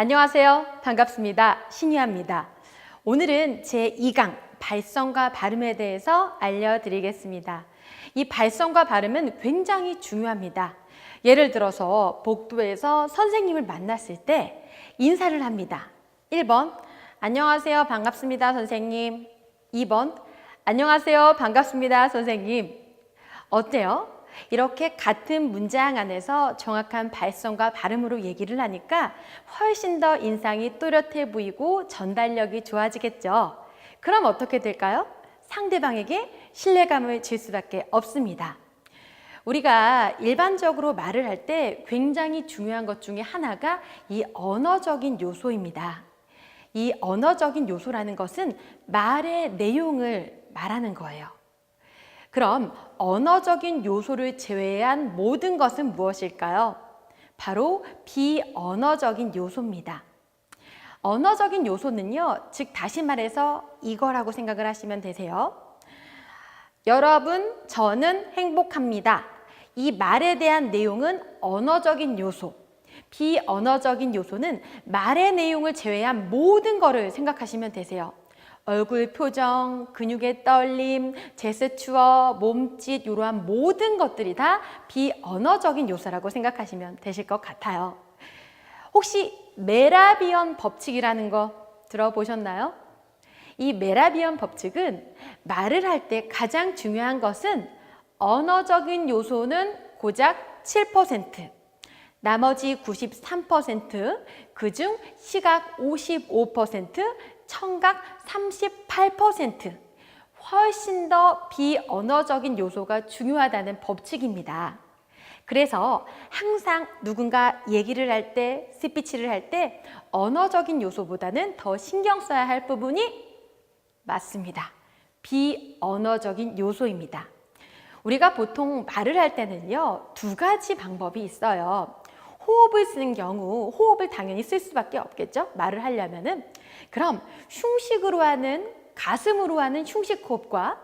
안녕하세요. 반갑습니다. 신유아입니다. 오늘은 제2강 발성과 발음에 대해서 알려드리겠습니다. 이 발성과 발음은 굉장히 중요합니다. 예를 들어서 복도에서 선생님을 만났을 때 인사를 합니다. 1번, 안녕하세요. 반갑습니다. 선생님. 2번, 안녕하세요. 반갑습니다. 선생님. 어때요? 이렇게 같은 문장 안에서 정확한 발성과 발음으로 얘기를 하니까 훨씬 더 인상이 또렷해 보이고 전달력이 좋아지겠죠. 그럼 어떻게 될까요? 상대방에게 신뢰감을 줄 수밖에 없습니다. 우리가 일반적으로 말을 할 때 굉장히 중요한 것 중에 하나가 이 언어적인 요소입니다. 이 언어적인 요소라는 것은 말의 내용을 말하는 거예요. 그럼 언어적인 요소를 제외한 모든 것은 무엇일까요? 바로 비언어적인 요소입니다. 언어적인 요소는요, 즉 다시 말해서 이거라고 생각을 하시면 되세요. 여러분, 저는 행복합니다. 이 말에 대한 내용은 언어적인 요소. 비언어적인 요소는 말의 내용을 제외한 모든 거를 생각하시면 되세요. 얼굴 표정, 근육의 떨림, 제스처, 몸짓 이러한 모든 것들이 다 비언어적인 요소라고 생각하시면 되실 것 같아요. 혹시 메라비언 법칙이라는 거 들어보셨나요? 이 메라비언 법칙은 말을 할 때 가장 중요한 것은 언어적인 요소는 고작 7%, 나머지 93%, 그중 시각 55%, 청각 38%, 훨씬 더 비언어적인 요소가 중요하다는 법칙입니다. 그래서 항상 누군가 얘기를 할 때, 스피치를 할 때 언어적인 요소보다는 더 신경 써야 할 부분이 맞습니다. 비언어적인 요소입니다. 우리가 보통 말을 할 때는요, 두 가지 방법이 있어요. 호흡을 쓰는 경우 호흡을 당연히 쓸 수밖에 없겠죠. 말을 하려면은. 그럼 흉식으로 하는, 가슴으로 하는 흉식 호흡과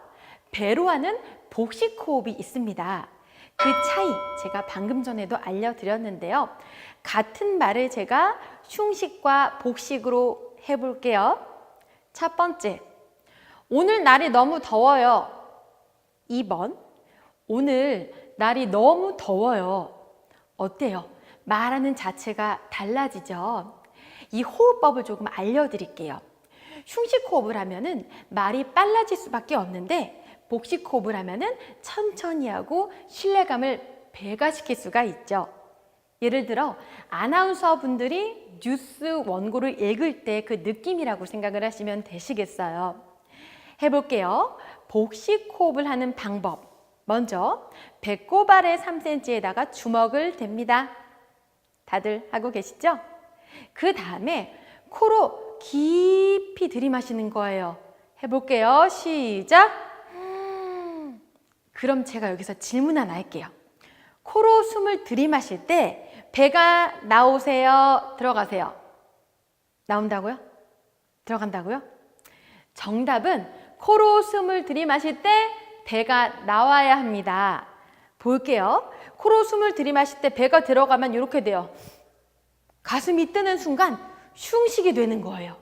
배로 하는 복식 호흡이 있습니다. 그 차이 제가 방금 전에도 알려드렸는데요. 같은 말을 제가 흉식과 복식으로 해볼게요. 첫 번째, 오늘 날이 너무 더워요. 2번, 오늘 날이 너무 더워요. 어때요? 말하는 자체가 달라지죠. 이 호흡법을 조금 알려드릴게요. 흉식 호흡을 하면은 말이 빨라질 수밖에 없는데 복식 호흡을 하면은 천천히 하고 신뢰감을 배가시킬 수가 있죠. 예를 들어 아나운서 분들이 뉴스 원고를 읽을 때 그 느낌이라고 생각을 하시면 되시겠어요. 해볼게요. 복식 호흡을 하는 방법. 먼저 배꼽 아래 3cm에다가 주먹을 댑니다. 다들 하고 계시죠? 그 다음에 코로 깊이 들이마시는 거예요. 해볼게요. 시작! 그럼 제가 여기서 질문 하나 할게요. 코로 숨을 들이마실 때 배가 나오세요? 들어가세요? 나온다고요? 들어간다고요? 정답은 코로 숨을 들이마실 때 배가 나와야 합니다. 볼게요. 코로 숨을 들이마실 때 배가 들어가면 이렇게 돼요. 가슴이 뜨는 순간 흉식이 되는 거예요.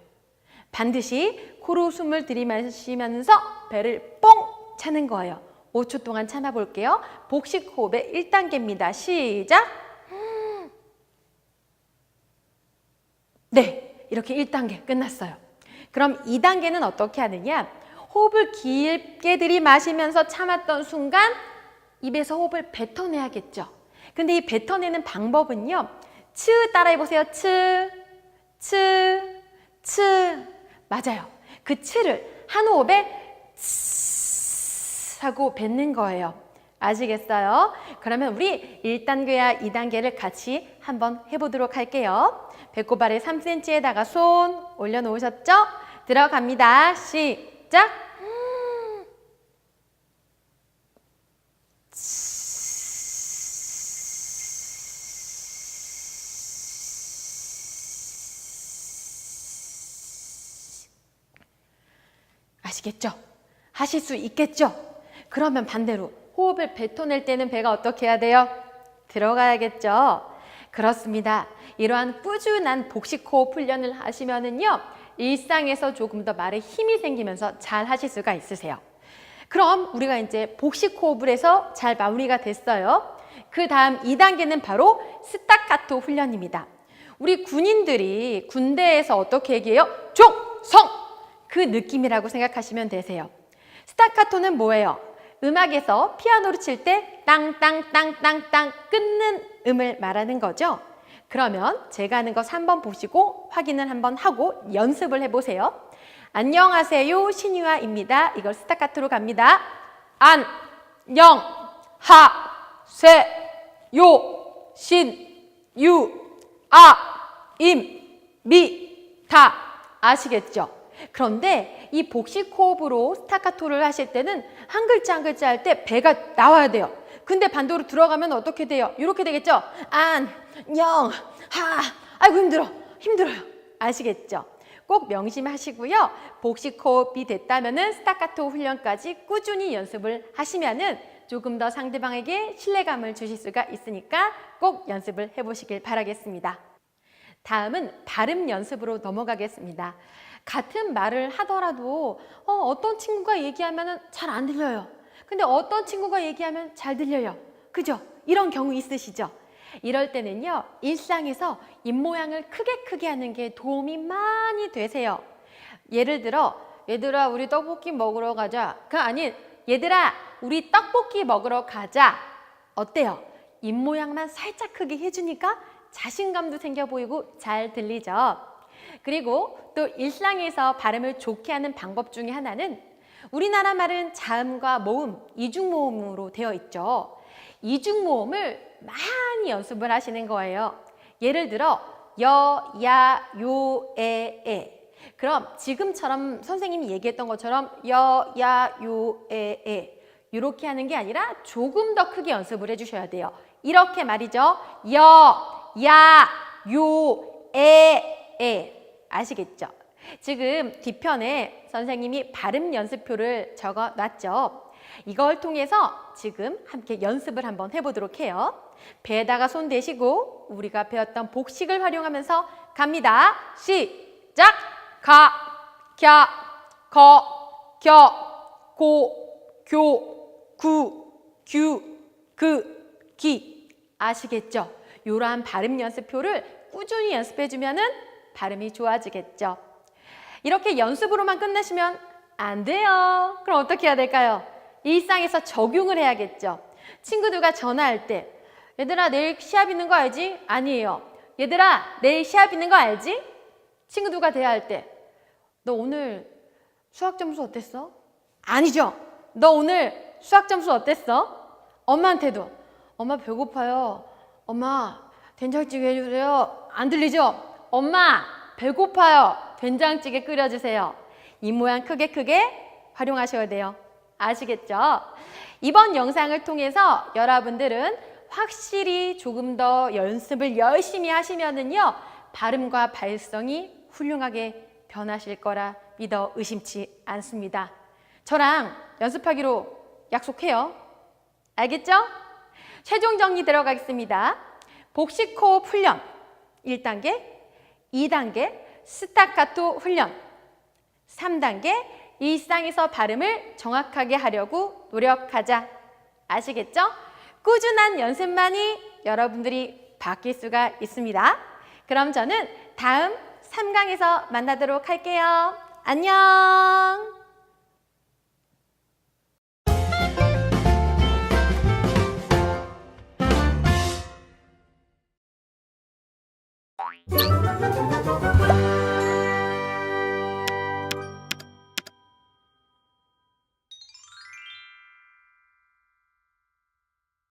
반드시 코로 숨을 들이마시면서 배를 뽕 차는 거예요. 5초 동안 참아볼게요. 복식 호흡의 1단계입니다. 시작! 네, 이렇게 1단계 끝났어요. 그럼 2단계는 어떻게 하느냐? 호흡을 깊게 들이마시면서 참았던 순간 입에서 호흡을 뱉어내야겠죠. 근데 이 뱉어내는 방법은요. 츠 따라해보세요. 츠, 츠, 츠. 맞아요. 그 츠를 한 호흡에 츠 하고 뱉는 거예요. 아시겠어요? 그러면 우리 1단계와 2단계를 같이 한번 해보도록 할게요. 배꼽 아래 3cm에다가 손 올려놓으셨죠? 들어갑니다. 시작! 아시겠죠? 하실 수 있겠죠? 그러면 반대로 호흡을 뱉어낼 때는 배가 어떻게 해야 돼요? 들어가야겠죠? 그렇습니다. 이러한 꾸준한 복식 호흡 훈련을 하시면은요, 일상에서 조금 더 말에 힘이 생기면서 잘 하실 수가 있으세요. 그럼 우리가 이제 복식 호흡을 해서 잘 마무리가 됐어요. 그 다음 2단계는 바로 스타카토 훈련입니다. 우리 군인들이 군대에서 어떻게 얘기해요? 종성! 그 느낌이라고 생각하시면 되세요. 스타카토는 뭐예요? 음악에서 피아노를 칠 때 땅땅땅땅땅 끊는 음을 말하는 거죠. 그러면 제가 하는 거 3번 보시고 확인을 한번 하고 연습을 해보세요. 안녕하세요, 신유아입니다. 이걸 스타카토로 갑니다. 안, 영, 하, 세, 요, 신, 유, 아, 임, 미, 다. 아시겠죠? 그런데 이 복식 호흡으로 스타카토를 하실 때는 한 글자 한 글자 할 때 배가 나와야 돼요. 근데 반대로 들어가면 어떻게 돼요? 이렇게 되겠죠? 안, 영, 하. 아이고 힘들어요. 아시겠죠? 꼭 명심하시고요. 복식 호흡이 됐다면은 스타카토 훈련까지 꾸준히 연습을 하시면은 조금 더 상대방에게 신뢰감을 주실 수가 있으니까 꼭 연습을 해보시길 바라겠습니다. 다음은 발음 연습으로 넘어가겠습니다. 같은 말을 하더라도 어떤 친구가 얘기하면 잘 안 들려요. 근데 어떤 친구가 얘기하면 잘 들려요. 그죠? 이런 경우 있으시죠? 이럴 때는요, 일상에서 입모양을 크게 하는 게 도움이 많이 되세요. 예를 들어, 얘들아, 우리 떡볶이 먹으러 가자. 그가 아닌, 얘들아, 우리 떡볶이 먹으러 가자. 어때요? 입모양만 살짝 크게 해주니까 자신감도 생겨 보이고 잘 들리죠? 그리고 또 일상에서 발음을 좋게 하는 방법 중에 하나는 우리나라 말은 자음과 모음, 이중모음으로 되어 있죠. 이중모음을 많이 연습을 하시는 거예요. 예를 들어 여, 야, 요, 에. 그럼 지금처럼 선생님이 얘기했던 것처럼 여, 야, 요, 에. 이렇게 하는 게 아니라 조금 더 크게 연습을 해주셔야 돼요. 이렇게 말이죠. 여, 야, 요, 에. 아시겠죠? 지금 뒤편에 선생님이 발음 연습표를 적어 놨죠. 이걸 통해서 지금 함께 연습을 한번 해보도록 해요. 배에다가 손 대시고 우리가 배웠던 복식을 활용하면서 갑니다. 시작! 가, 캬, 거, 겨, 고, 교, 구, 규, 그, 기. 아시겠죠? 이러한 발음 연습표를 꾸준히 연습해주면은 발음이 좋아지겠죠. 이렇게 연습으로만 끝내시면 안 돼요. 그럼 어떻게 해야 될까요? 일상에서 적용을 해야겠죠. 친구들과 전화할 때 얘들아, 내일 시합 있는 거 알지? 아니에요. 얘들아, 내일 시합 있는 거 알지? 친구들과 대화할 때 너 오늘 수학 점수 어땠어? 아니죠. 너 오늘 수학 점수 어땠어? 엄마한테도 엄마 배고파요. 엄마 된장찌개 해주세요. 안 들리죠? 엄마 배고파요. 된장찌개 끓여주세요. 이 모양 크게 활용하셔야 돼요. 아시겠죠? 이번 영상을 통해서 여러분들은 확실히 조금 더 연습을 열심히 하시면은요, 발음과 발성이 훌륭하게 변하실 거라 믿어 의심치 않습니다. 저랑 연습하기로 약속해요. 알겠죠? 최종 정리 들어가겠습니다. 복식 호흡 훈련 1단계, 2단계 스타카토 훈련, 3단계 일상에서 발음을 정확하게 하려고 노력하자. 아시겠죠? 꾸준한 연습만이 여러분들이 바뀔 수가 있습니다. 그럼 저는 다음 3강에서 만나도록 할게요. 안녕!